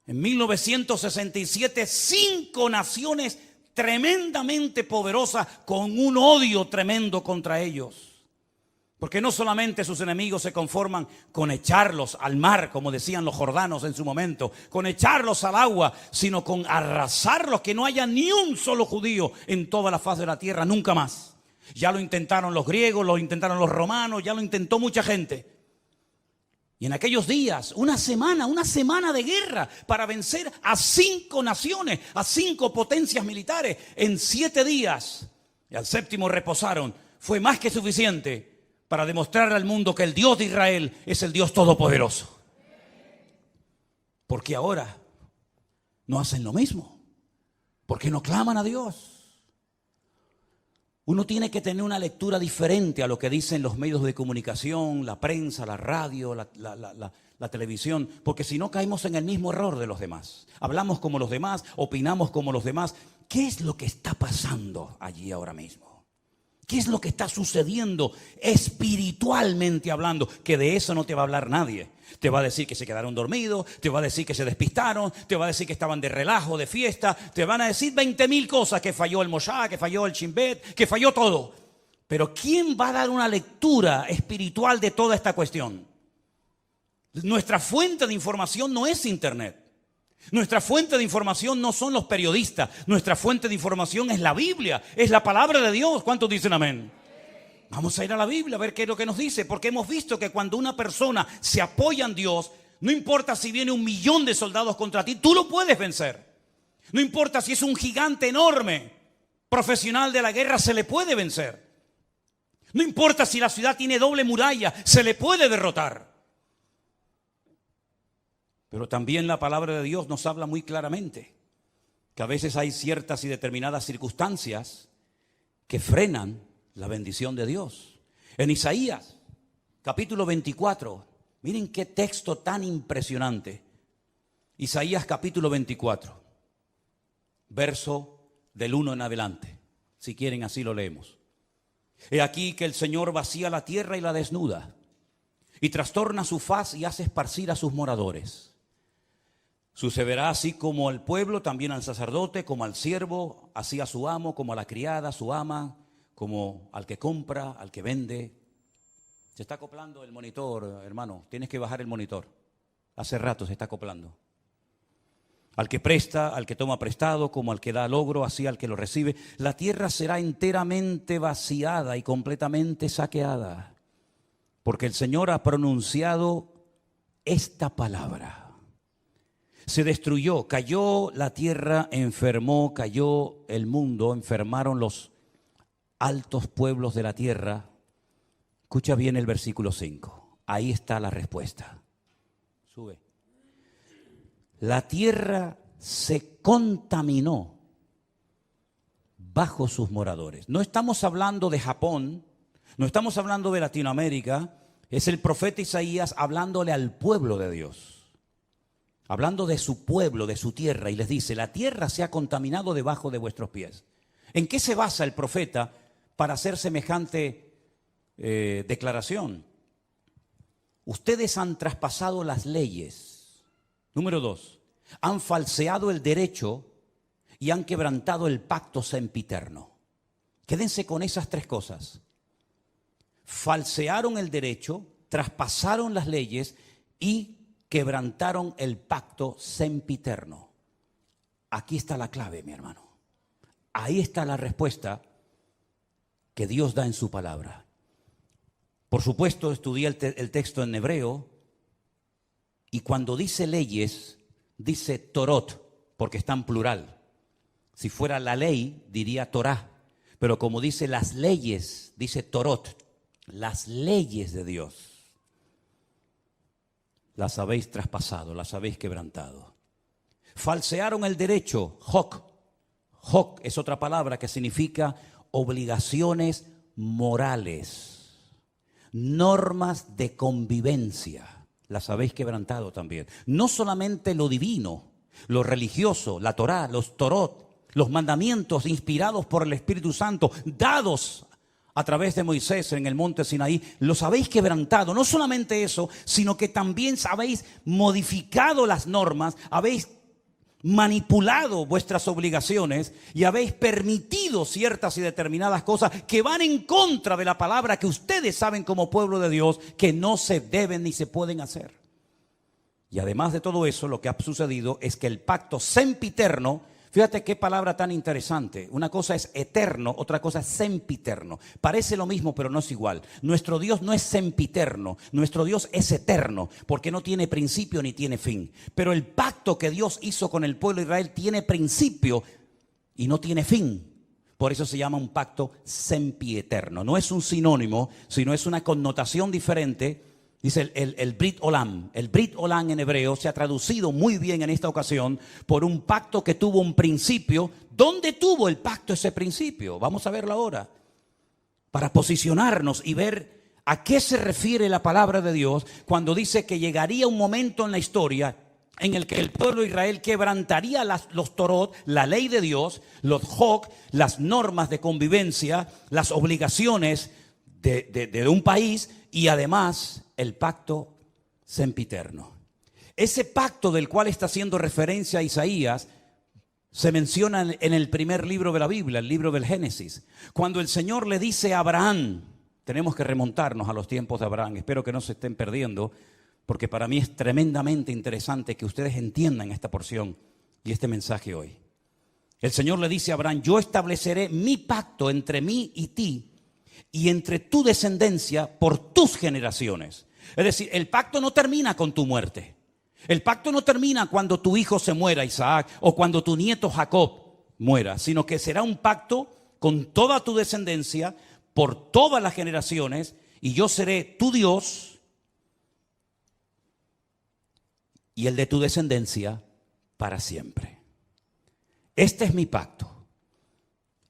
En 1967, 5 naciones tremendamente poderosas con un odio tremendo contra ellos. Porque no solamente sus enemigos se conforman con echarlos al mar, como decían los jordanos en su momento, con echarlos al agua, sino con arrasarlos, que no haya ni un solo judío en toda la faz de la tierra, nunca más. Ya lo intentaron los griegos, lo intentaron los romanos, ya lo intentó mucha gente. Y en aquellos días, una semana de guerra para vencer a 5 naciones, a 5 potencias militares en 7 días. Y al 7º reposaron. Fue más que suficiente para demostrar al mundo que el Dios de Israel es el Dios todopoderoso. Porque ahora no hacen lo mismo. Porque no claman a Dios. Uno tiene que tener una lectura diferente a lo que dicen los medios de comunicación, la prensa, la radio, la televisión, porque si no caemos en el mismo error de los demás. Hablamos como los demás, opinamos como los demás. ¿Qué es lo que está pasando allí ahora mismo? ¿Qué es lo que está sucediendo espiritualmente hablando? Que de eso no te va a hablar nadie. Te va a decir que se quedaron dormidos, te va a decir que se despistaron, te va a decir que estaban de relajo, de fiesta, te van a decir 20.000 cosas, que falló el Moshá, que falló el Chimbet, que falló todo. Pero ¿quién va a dar una lectura espiritual de toda esta cuestión? Nuestra fuente de información no es Internet. Nuestra fuente de información no son los periodistas. Nuestra fuente de información es la Biblia, es la palabra de Dios. ¿Cuántos dicen amén? Vamos a ir a la Biblia a ver qué es lo que nos dice, porque hemos visto que cuando una persona se apoya en Dios, no importa si viene 1.000.000 de soldados contra ti, tú lo puedes vencer. No importa si es un gigante enorme, profesional de la guerra, se le puede vencer. No importa si la ciudad tiene doble muralla, se le puede derrotar. Pero también la palabra de Dios nos habla muy claramente que a veces hay ciertas y determinadas circunstancias que frenan la bendición de Dios. En Isaías, capítulo 24, miren qué texto tan impresionante. Isaías capítulo 24, verso del 1 en adelante. Si quieren, así lo leemos. He aquí que el Señor vacía la tierra y la desnuda, y trastorna su faz y hace esparcir a sus moradores. Sucederá así como al pueblo, también al sacerdote, como al siervo, así a su amo, como a la criada, a su ama, como al que compra, al que vende. Se está acoplando el monitor, hermano. Tienes que bajar el monitor. Hace rato se está acoplando. Al que presta, al que toma prestado, como al que da logro, así al que lo recibe. La tierra será enteramente vaciada y completamente saqueada, porque el Señor ha pronunciado esta palabra. Se destruyó, cayó la tierra, enfermó, cayó el mundo, enfermaron los altos pueblos de la tierra. Escucha bien el versículo 5. Ahí está la respuesta. Sube. La tierra se contaminó bajo sus moradores. No estamos hablando de Japón, no estamos hablando de Latinoamérica. Es el profeta Isaías hablándole al pueblo de Dios. Hablando de su pueblo, de su tierra, y les dice, la tierra se ha contaminado debajo de vuestros pies. ¿En qué se basa el profeta para hacer semejante declaración? Ustedes han traspasado las leyes. Número 2, han falseado el derecho y han quebrantado el pacto sempiterno. Quédense con esas 3 cosas. Falsearon el derecho, traspasaron las leyes y quebrantaron el pacto sempiterno. Aquí está la clave, mi hermano. Ahí está la respuesta que Dios da en su palabra. Por supuesto, estudié el texto en hebreo, y cuando dice leyes, dice Torot, porque está en plural. Si fuera la ley, diría Torah, pero como dice las leyes, dice Torot. las leyes de Dios las habéis traspasado, las habéis quebrantado. Falsearon el derecho, Hok es otra palabra que significa obligaciones morales, normas de convivencia, las habéis quebrantado también. No solamente lo divino, lo religioso, la Torá, los Torot, los mandamientos inspirados por el Espíritu Santo, dados a través de Moisés en el monte Sinaí, los habéis quebrantado. No solamente eso, sino que también habéis modificado las normas, habéis manipulado vuestras obligaciones y habéis permitido ciertas y determinadas cosas que van en contra de la palabra que ustedes saben como pueblo de Dios que no se deben ni se pueden hacer. Y además de todo eso, lo que ha sucedido es que el pacto sempiterno, fíjate qué palabra tan interesante. Una cosa es eterno, otra cosa es sempiterno. Parece lo mismo, pero no es igual. Nuestro Dios no es sempiterno, nuestro Dios es eterno, porque no tiene principio ni tiene fin. Pero el pacto que Dios hizo con el pueblo de Israel tiene principio y no tiene fin. Por eso se llama un pacto sempieterno. No es un sinónimo, sino es una connotación diferente. Dice el Brit Olam. El Brit Olam en hebreo se ha traducido muy bien en esta ocasión por un pacto que tuvo un principio. ¿Dónde tuvo el pacto ese principio? Vamos a verlo ahora. Para posicionarnos y ver a qué se refiere la palabra de Dios cuando dice que llegaría un momento en la historia en el que el pueblo de Israel quebrantaría los Torot, la ley de Dios, los Hok, las normas de convivencia, las obligaciones de un país y además el pacto sempiterno. Ese pacto del cual está haciendo referencia a Isaías se menciona en el primer libro de la Biblia, el libro del Génesis. Cuando el Señor le dice a Abraham, tenemos que remontarnos a los tiempos de Abraham, espero que no se estén perdiendo, porque para mí es tremendamente interesante que ustedes entiendan esta porción y este mensaje hoy. El Señor le dice a Abraham, yo estableceré mi pacto entre mí y ti y entre tu descendencia por tus generaciones. Es decir, el pacto no termina con tu muerte. El pacto no termina cuando tu hijo se muera, Isaac, o cuando tu nieto Jacob muera, sino que será un pacto con toda tu descendencia por todas las generaciones y yo seré tu Dios y el de tu descendencia para siempre. Este es mi pacto.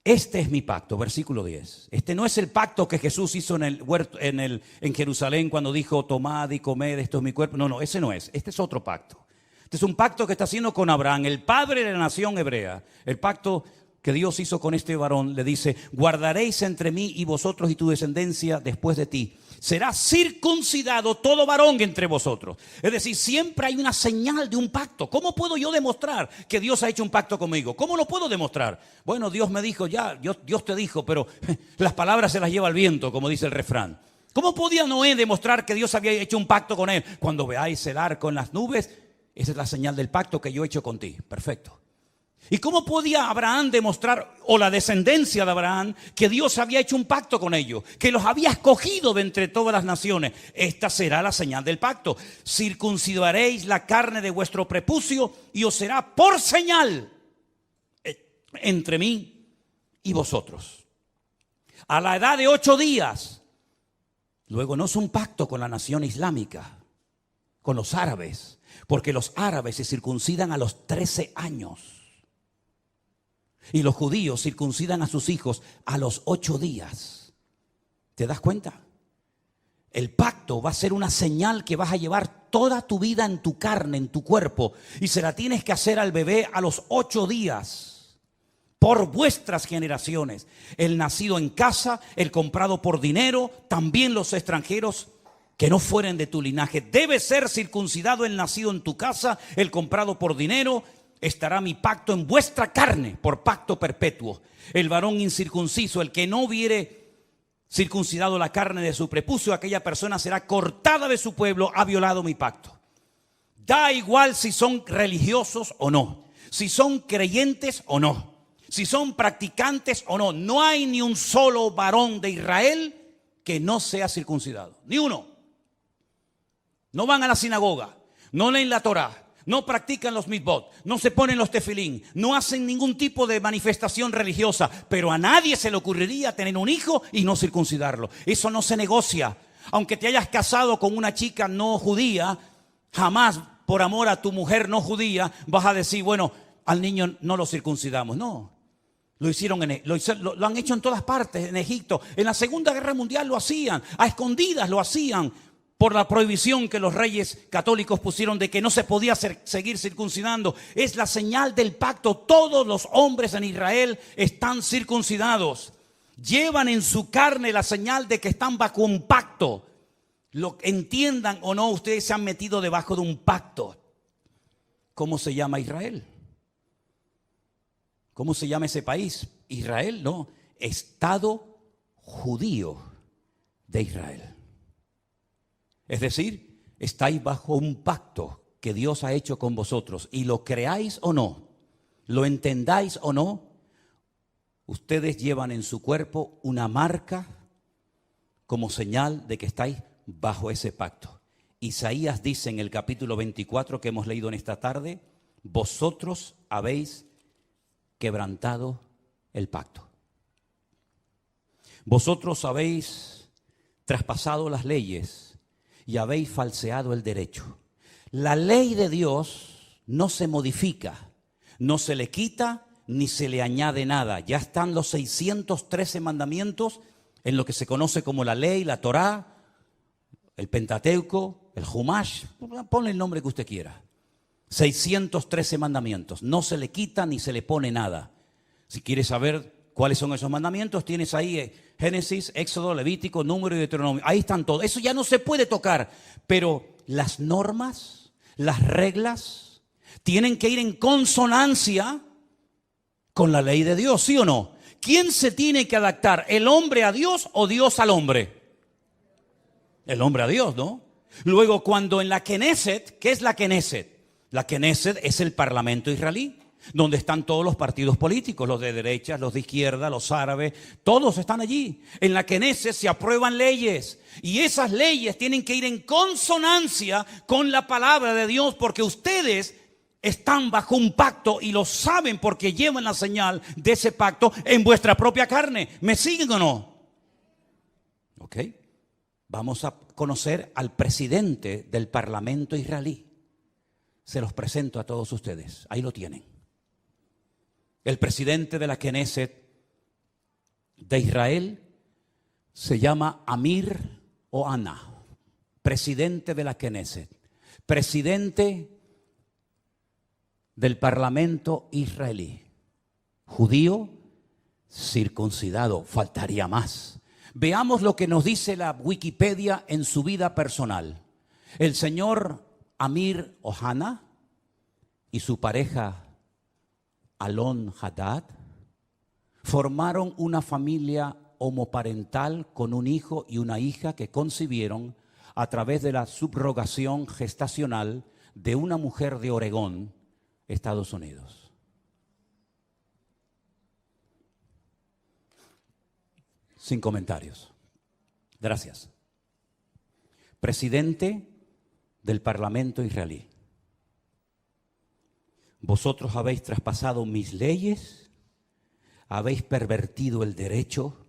Este es mi pacto, versículo 10. Este no es el pacto que Jesús hizo en el huerto, en Jerusalén cuando dijo, tomad y comed, esto es mi cuerpo. No, ese no es. Este es otro pacto. Este es un pacto que está haciendo con Abraham, el padre de la nación hebrea. El pacto que Dios hizo con este varón le dice, guardaréis entre mí y vosotros y tu descendencia después de ti. Será circuncidado todo varón entre vosotros. Es decir, siempre hay una señal de un pacto. ¿Cómo puedo yo demostrar que Dios ha hecho un pacto conmigo? ¿Cómo lo puedo demostrar? Bueno, Dios me dijo ya, Dios te dijo, pero las palabras se las lleva el viento, como dice el refrán. ¿Cómo podía Noé demostrar que Dios había hecho un pacto con él? Cuando veáis el arco en las nubes, esa es la señal del pacto que yo he hecho con ti. Perfecto. ¿Y cómo podía Abraham demostrar, o la descendencia de Abraham, que Dios había hecho un pacto con ellos, que los había escogido de entre todas las naciones? Esta será la señal del pacto. Circuncidaréis la carne de vuestro prepucio y os será por señal entre mí y vosotros. A la edad de 8 días, luego no es un pacto con la nación islámica, con los árabes, porque los árabes se circuncidan a los 13 años. Y los judíos circuncidan a sus hijos a los 8 días. ¿Te das cuenta? El pacto va a ser una señal que vas a llevar toda tu vida en tu carne, en tu cuerpo. Y se la tienes que hacer al bebé a los 8 días. Por vuestras generaciones. El nacido en casa, el comprado por dinero, también los extranjeros que no fueren de tu linaje. Debe ser circuncidado el nacido en tu casa, el comprado por dinero. Estará mi pacto en vuestra carne por pacto perpetuo. El varón incircunciso, el que no hubiere circuncidado la carne de su prepucio, aquella persona será cortada de su pueblo, ha violado mi pacto. Da igual si son religiosos o no, si son creyentes o no, si son practicantes o no. No hay ni un solo varón de Israel que no sea circuncidado, ni uno. No van a la sinagoga, no leen la Torá, no practican los mitzvot, no se ponen los tefilín, no hacen ningún tipo de manifestación religiosa, pero a nadie se le ocurriría tener un hijo y no circuncidarlo. Eso no se negocia. Aunque te hayas casado con una chica no judía, jamás por amor a tu mujer no judía vas a decir, bueno, al niño no lo circuncidamos. No, lo han hecho en todas partes, en Egipto. En la Segunda Guerra Mundial lo hacían, a escondidas lo hacían, por la prohibición que los reyes católicos pusieron de que no se podía seguir circuncidando. Es la señal del pacto. Todos los hombres en Israel están circuncidados. Llevan en su carne la señal de que están bajo un pacto. Lo entiendan o no, ustedes se han metido debajo de un pacto. ¿Cómo se llama Israel? ¿Cómo se llama ese país? Israel, no. Estado judío de Israel. Es decir, estáis bajo un pacto que Dios ha hecho con vosotros. Y lo creáis o no, lo entendáis o no, ustedes llevan en su cuerpo una marca como señal de que estáis bajo ese pacto. Isaías dice en el capítulo 24 que hemos leído en esta tarde, vosotros habéis quebrantado el pacto. Vosotros habéis traspasado las leyes y habéis falseado el derecho. La ley de Dios no se modifica, no se le quita ni se le añade nada. Ya están los 613 mandamientos en lo que se conoce como la ley, la Torá, el Pentateuco, el Humash, ponle el nombre que usted quiera. 613 mandamientos, no se le quita ni se le pone nada. Si quieres saber cuáles son esos mandamientos, tienes ahí Génesis, Éxodo, Levítico, Número y Deuteronomio. Ahí están todos. Eso ya no se puede tocar. Pero las normas, las reglas, tienen que ir en consonancia con la ley de Dios, ¿sí o no? ¿Quién se tiene que adaptar? ¿El hombre a Dios o Dios al hombre? El hombre a Dios, ¿no? Luego, cuando en la Knesset, ¿qué es la Knesset? La Knesset es el parlamento israelí, donde están todos los partidos políticos, los de derecha, los de izquierda, los árabes, todos están allí. En la Knesset se aprueban leyes y esas leyes tienen que ir en consonancia con la palabra de Dios, porque ustedes están bajo un pacto y lo saben porque llevan la señal de ese pacto en vuestra propia carne. ¿Me siguen o no? Ok. Vamos a conocer al presidente del parlamento israelí. Se los presento a todos ustedes. Ahí lo tienen. El presidente de la Knesset de Israel se llama Amir Ohana, presidente de la Knesset, presidente del parlamento israelí, judío, circuncidado, faltaría más. Veamos lo que nos dice la Wikipedia en su vida personal. El señor Amir Ohana y su pareja Alon Haddad formaron una familia homoparental con un hijo y una hija que concibieron a través de la subrogación gestacional de una mujer de Oregón, Estados Unidos. Sin comentarios. Gracias. Presidente del Parlamento israelí. Vosotros habéis traspasado mis leyes, habéis pervertido el derecho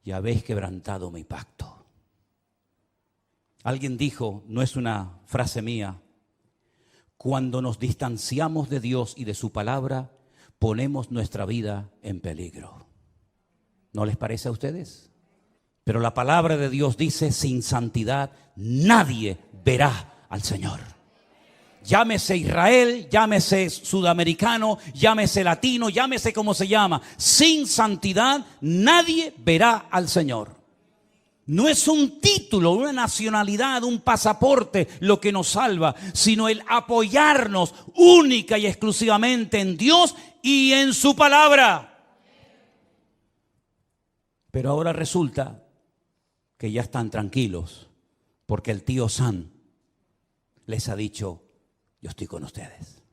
y habéis quebrantado mi pacto. Alguien dijo, no es una frase mía, cuando nos distanciamos de Dios y de su palabra, ponemos nuestra vida en peligro. ¿No les parece a ustedes? Pero la palabra de Dios dice, sin santidad nadie verá al Señor. Llámese Israel, llámese sudamericano, llámese latino, llámese como se llama. Sin santidad nadie verá al Señor. No es un título, una nacionalidad, un pasaporte lo que nos salva, sino el apoyarnos única y exclusivamente en Dios y en su palabra. Pero ahora resulta que ya están tranquilos porque el tío Sam les ha dicho, yo estoy con ustedes.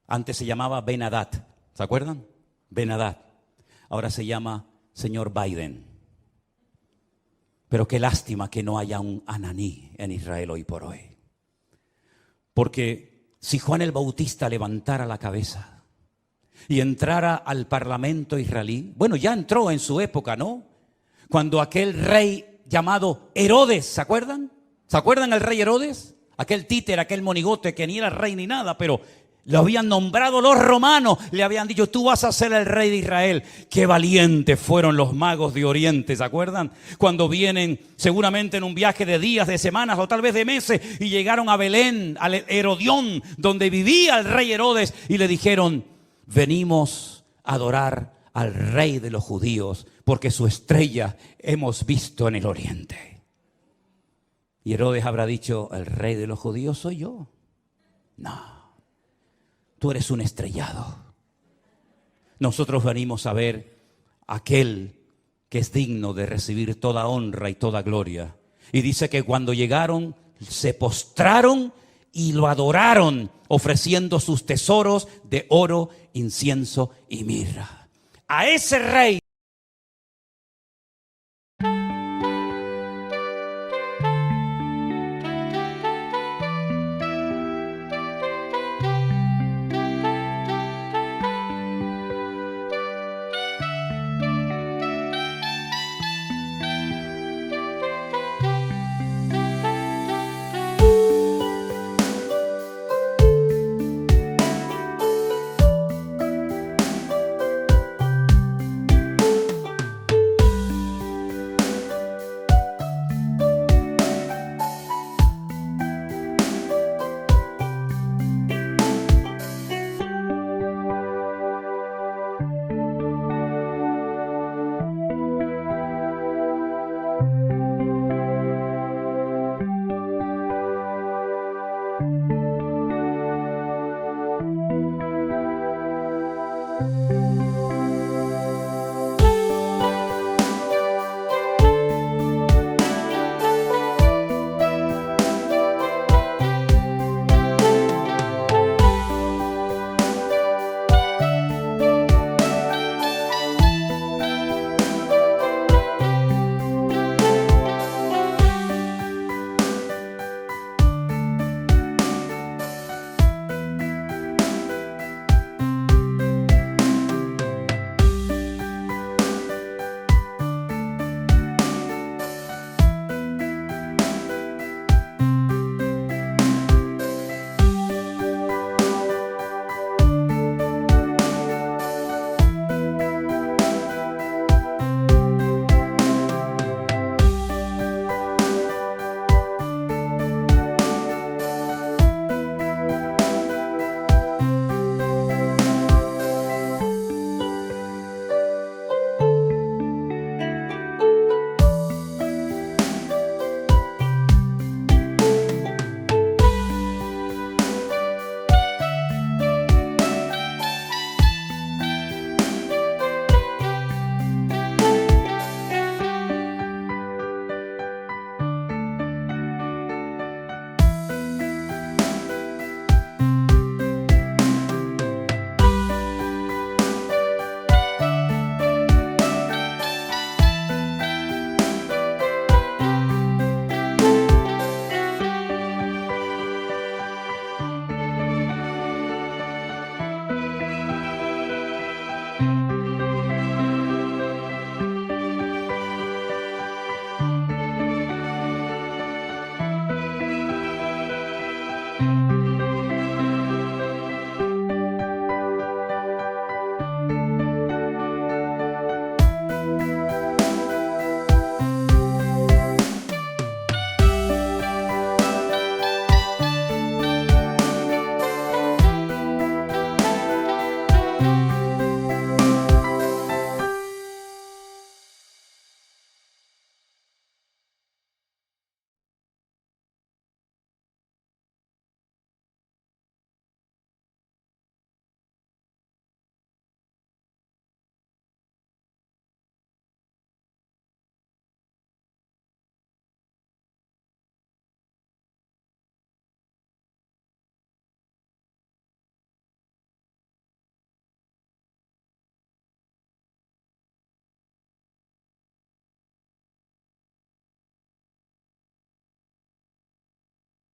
Antes se llamaba Ben Haddad, ¿se acuerdan? Ben Haddad. Ahora se llama señor Biden. Pero qué lástima que no haya un Ananí en Israel hoy por hoy. Porque si Juan el Bautista levantara la cabeza y entrara al parlamento israelí, bueno, ya entró en su época, ¿no? Cuando aquel rey llamado Herodes, ¿se acuerdan? ¿Se acuerdan el rey Herodes? Aquel títer, aquel monigote que ni era rey ni nada, pero lo habían nombrado los romanos, le habían dicho, tú vas a ser el rey de Israel. Qué valientes fueron los magos de Oriente, ¿se acuerdan? Cuando vienen seguramente en un viaje de días, de semanas o tal vez de meses, y llegaron a Belén, al Herodión, donde vivía el rey Herodes, y le dijeron, venimos a adorar al rey de los judíos, porque su estrella hemos visto en el oriente. Y Herodes habrá dicho, ¿el rey de los judíos soy yo? No, tú eres un estrellado. Nosotros venimos a ver a aquel que es digno de recibir toda honra y toda gloria. Y dice que cuando llegaron, se postraron y lo adoraron, ofreciendo sus tesoros de oro, incienso y mirra. A ese rey